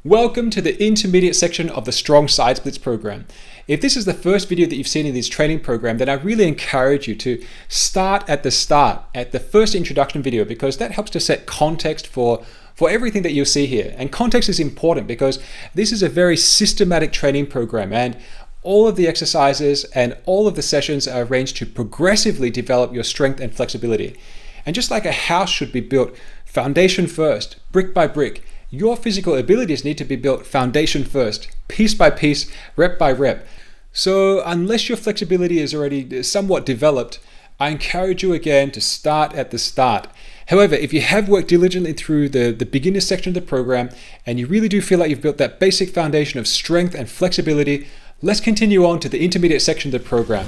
Welcome to the intermediate section of the Strong Side Splits program. If this is the first video that you've seen in this training program, then I really encourage you to start at the first introduction video, because that helps to set context for everything that you'll see here. And context is important because this is a very systematic training program, and all of the exercises and all of the sessions are arranged to progressively develop your strength and flexibility. And just like a house should be built foundation first, brick by brick, your physical abilities need to be built foundation first, piece by piece, rep by rep. So unless your flexibility is already somewhat developed, I encourage you again to start at the start. However, if you have worked diligently through the beginner section of the program and you really do feel like you've built that basic foundation of strength and flexibility, let's continue on to the intermediate section of the program.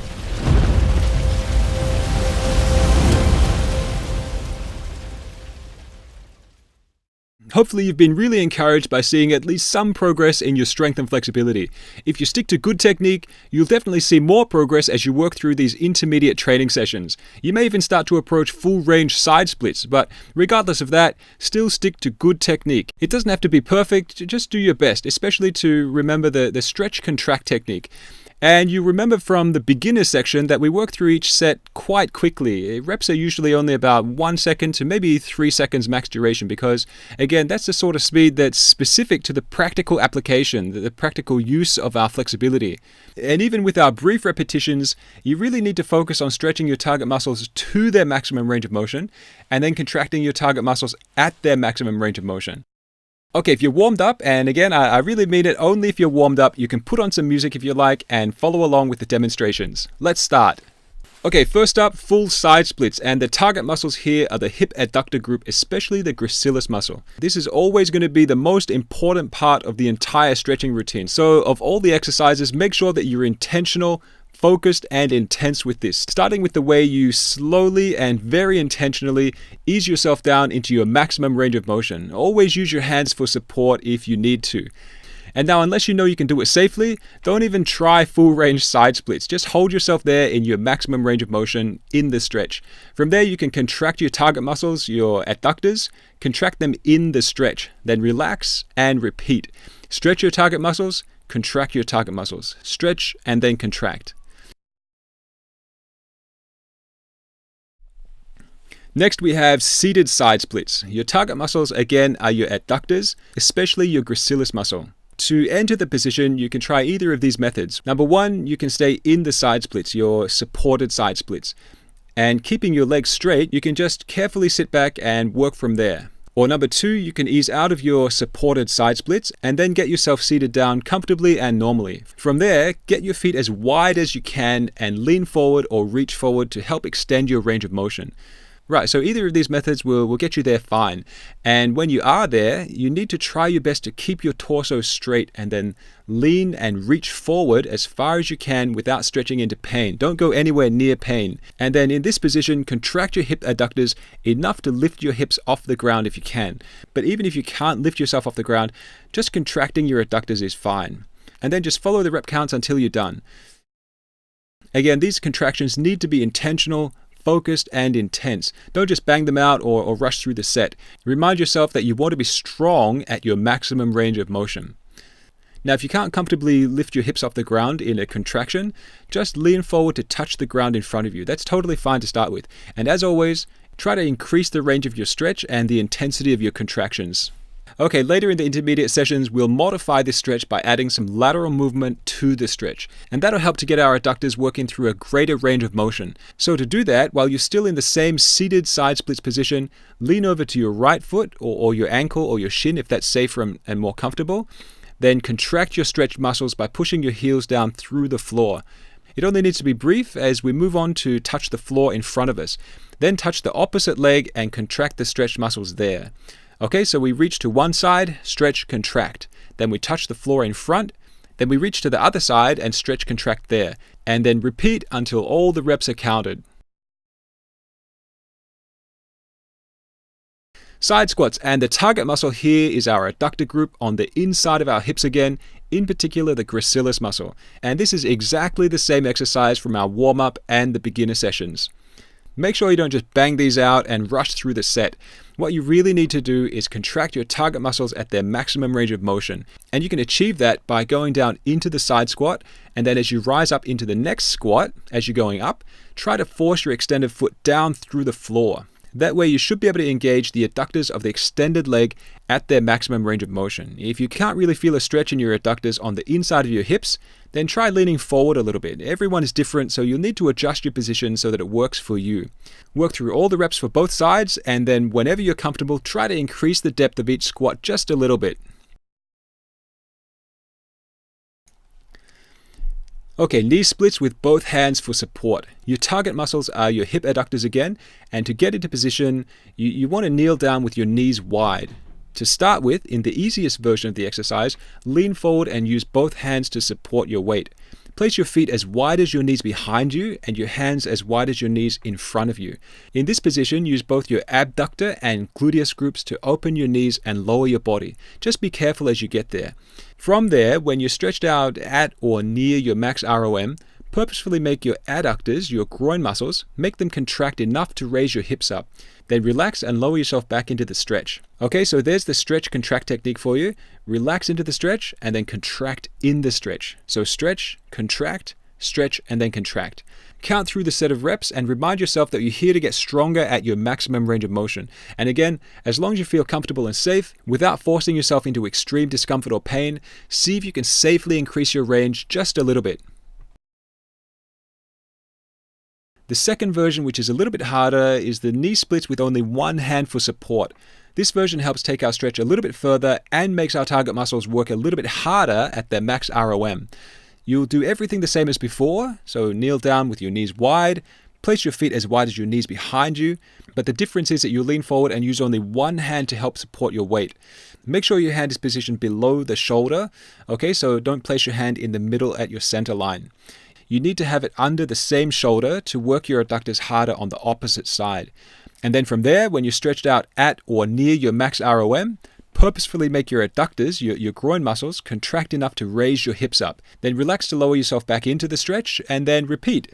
Hopefully you've been really encouraged by seeing at least some progress in your strength and flexibility. If you stick to good technique, you'll definitely see more progress as you work through these intermediate training sessions. You may even start to approach full range side splits, but regardless of that, still stick to good technique. It doesn't have to be perfect, just do your best, especially to remember the stretch contract technique. And you remember from the beginner section that we work through each set quite quickly. Reps are usually only about 1 second to maybe 3 seconds max duration, because again, that's the sort of speed that's specific to the practical application, the practical use of our flexibility. And even with our brief repetitions, you really need to focus on stretching your target muscles to their maximum range of motion and then contracting your target muscles at their maximum range of motion. Okay, if you're warmed up, and again, I really mean it, only if you're warmed up, you can put on some music if you like and follow along with the demonstrations. Let's start. Okay, first up, full side splits, and the target muscles here are the hip adductor group, especially the gracilis muscle. This is always going to be the most important part of the entire stretching routine. So of all the exercises, make sure that you're intentional, focused and intense with this, starting with the way you slowly and very intentionally ease yourself down into your maximum range of motion. Always use your hands for support if you need to. And now, unless you know you can do it safely, don't even try full range side splits. Just hold yourself there in your maximum range of motion in the stretch. From there, you can contract your target muscles, your adductors, contract them in the stretch, then relax and repeat. Stretch your target muscles, contract your target muscles, stretch and then contract. Next, we have seated side splits. Your target muscles, again, are your adductors, especially your gracilis muscle. To enter the position, you can try either of these methods. Number one, you can stay in the side splits, your supported side splits. And keeping your legs straight, you can just carefully sit back and work from there. Or number two, you can ease out of your supported side splits and then get yourself seated down comfortably and normally. From there, get your feet as wide as you can and lean forward or reach forward to help extend your range of motion. Right, so either of these methods will get you there fine. And when you are there, you need to try your best to keep your torso straight and then lean and reach forward as far as you can without stretching into pain. Don't go anywhere near pain. And then in this position, contract your hip adductors enough to lift your hips off the ground if you can. But even if you can't lift yourself off the ground, just contracting your adductors is fine. And then just follow the rep counts until you're done. Again, these contractions need to be intentional, focused and intense. Don't just bang them out or rush through the set. Remind yourself that you want to be strong at your maximum range of motion. Now, if you can't comfortably lift your hips off the ground in a contraction, just lean forward to touch the ground in front of you. That's totally fine to start with. And as always, try to increase the range of your stretch and the intensity of your contractions. Okay, later in the intermediate sessions, we'll modify this stretch by adding some lateral movement to the stretch. And that'll help to get our adductors working through a greater range of motion. So to do that, while you're still in the same seated side splits position, lean over to your right foot or your ankle or your shin if that's safer and more comfortable. Then contract your stretch muscles by pushing your heels down through the floor. It only needs to be brief as we move on to touch the floor in front of us. Then touch the opposite leg and contract the stretch muscles there. Okay, so we reach to one side, stretch, contract. Then we touch the floor in front. Then we reach to the other side and stretch, contract there. And then repeat until all the reps are counted. Side squats, and the target muscle here is our adductor group on the inside of our hips again, in particular the gracilis muscle. And this is exactly the same exercise from our warm-up and the beginner sessions. Make sure you don't just bang these out and rush through the set. What you really need to do is contract your target muscles at their maximum range of motion. And you can achieve that by going down into the side squat, and then as you rise up into the next squat, as you're going up, try to force your extended foot down through the floor. That way you should be able to engage the adductors of the extended leg at their maximum range of motion. If you can't really feel a stretch in your adductors on the inside of your hips, then try leaning forward a little bit. Everyone is different, so you'll need to adjust your position so that it works for you. Work through all the reps for both sides, and then whenever you're comfortable, try to increase the depth of each squat just a little bit. Okay, knee splits with both hands for support. Your target muscles are your hip adductors again, and to get into position, you want to kneel down with your knees wide. To start with, in the easiest version of the exercise, lean forward and use both hands to support your weight. Place your feet as wide as your knees behind you and your hands as wide as your knees in front of you. In this position, use both your abductor and gluteus groups to open your knees and lower your body. Just be careful as you get there. From there, when you're stretched out at or near your max ROM, purposefully make your adductors, your groin muscles, make them contract enough to raise your hips up. Then relax and lower yourself back into the stretch. Okay, so there's the stretch contract technique for you. Relax into the stretch and then contract in the stretch. So stretch, stretch, and then contract. Count through the set of reps and remind yourself that you're here to get stronger at your maximum range of motion. And again, as long as you feel comfortable and safe, without forcing yourself into extreme discomfort or pain, see if you can safely increase your range just a little bit. The second version, which is a little bit harder, is the knee splits with only one hand for support. This version helps take our stretch a little bit further and makes our target muscles work a little bit harder at their max ROM. You'll do everything the same as before, so kneel down with your knees wide, place your feet as wide as your knees behind you, but the difference is that you lean forward and use only one hand to help support your weight. Make sure your hand is positioned below the shoulder, okay, so don't place your hand in the middle at your center line. You need to have it under the same shoulder to work your adductors harder on the opposite side. And then from there, when you're stretched out at or near your max ROM, purposefully make your adductors, your groin muscles, contract enough to raise your hips up. Then relax to lower yourself back into the stretch, and then repeat.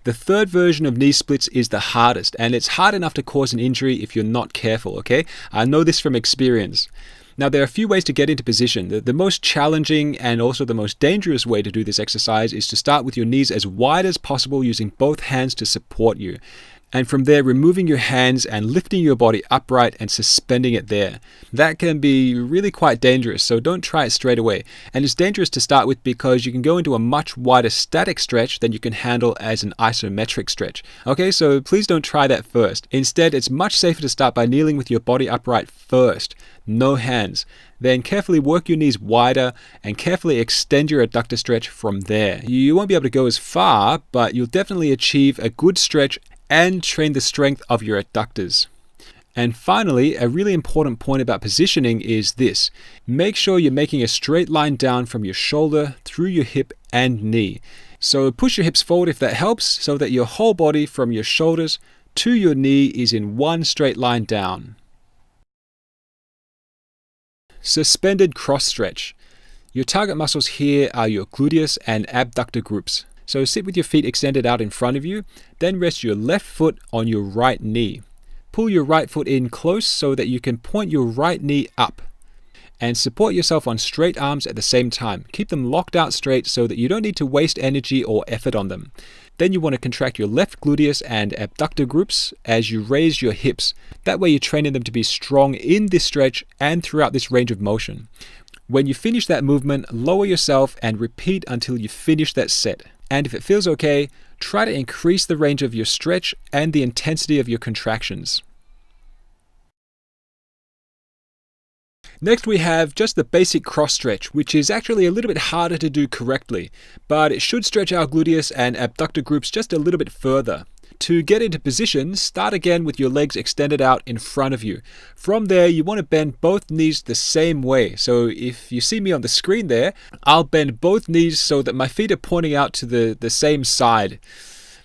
The third version of knee splits is the hardest, and it's hard enough to cause an injury if you're not careful, okay? I know this from experience. Now, there are a few ways to get into position. The most challenging and also the most dangerous way to do this exercise is to start with your knees as wide as possible using both hands to support you. And from there, removing your hands and lifting your body upright and suspending it there. That can be really quite dangerous, so don't try it straight away. And it's dangerous to start with because you can go into a much wider static stretch than you can handle as an isometric stretch. Okay, so please don't try that first. Instead, it's much safer to start by kneeling with your body upright first. No hands. Then carefully work your knees wider and carefully extend your adductor stretch from there. You won't be able to go as far, but you'll definitely achieve a good stretch and train the strength of your adductors. And finally, a really important point about positioning is this. Make sure you're making a straight line down from your shoulder through your hip and knee. So push your hips forward if that helps, so that your whole body from your shoulders to your knee is in one straight line down. Suspended cross stretch. Your target muscles here are your gluteus and abductor groups. So sit with your feet extended out in front of you, then rest your left foot on your right knee. Pull your right foot in close so that you can point your right knee up. And support yourself on straight arms at the same time. Keep them locked out straight so that you don't need to waste energy or effort on them. Then you want to contract your left gluteus and abductor groups as you raise your hips. That way you're training them to be strong in this stretch and throughout this range of motion. When you finish that movement, lower yourself and repeat until you finish that set. And if it feels okay, try to increase the range of your stretch and the intensity of your contractions. Next we have just the basic cross stretch, which is actually a little bit harder to do correctly, but it should stretch our gluteus and abductor groups just a little bit further. To get into position, start again with your legs extended out in front of you. From there, you want to bend both knees the same way. So if you see me on the screen there, I'll bend both knees so that my feet are pointing out to the same side.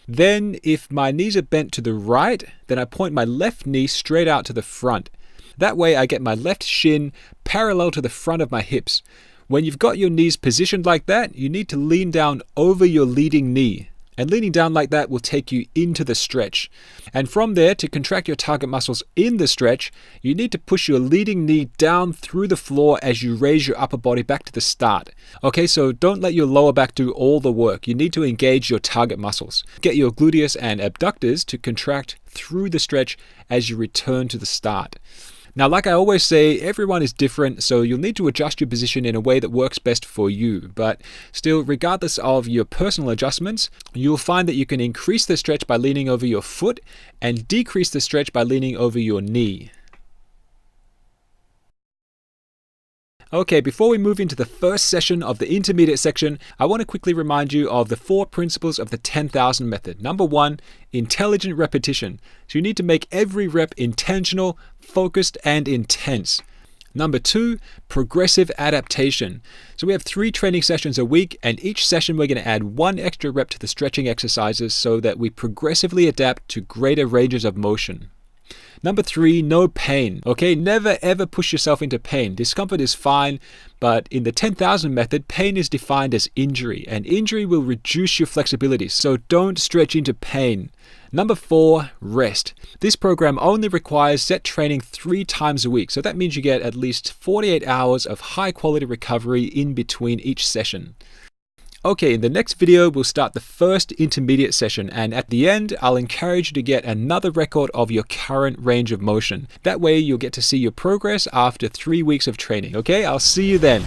Then if my knees are bent to the right, then I point my left knee straight out to the front. That way I get my left shin parallel to the front of my hips. When you've got your knees positioned like that, you need to lean down over your leading knee. And leaning down like that will take you into the stretch. And from there, to contract your target muscles in the stretch, you need to push your leading knee down through the floor as you raise your upper body back to the start. Okay, so don't let your lower back do all the work. You need to engage your target muscles. Get your gluteus and abductors to contract through the stretch as you return to the start. Now, like I always say, everyone is different, so you'll need to adjust your position in a way that works best for you. But still, regardless of your personal adjustments, you'll find that you can increase the stretch by leaning over your foot and decrease the stretch by leaning over your knee. Okay, before we move into the first session of the intermediate section, I want to quickly remind you of the 4 principles of the 10,000 method. Number 1, intelligent repetition. So you need to make every rep intentional, focused, and intense. Number 2, progressive adaptation. So we have 3 training sessions a week, and each session we're going to add 1 extra rep to the stretching exercises so that we progressively adapt to greater ranges of motion. Number 3, no pain. Okay, never ever push yourself into pain. Discomfort is fine, but in the 10,000 method, pain is defined as injury, and injury will reduce your flexibility, so don't stretch into pain. Number 4, rest. This program only requires set training 3 times a week, so that means you get at least 48 hours of high quality recovery in between each session. Okay, in the next video, we'll start the first intermediate session, and at the end, I'll encourage you to get another record of your current range of motion. That way, you'll get to see your progress after 3 weeks of training. Okay, I'll see you then.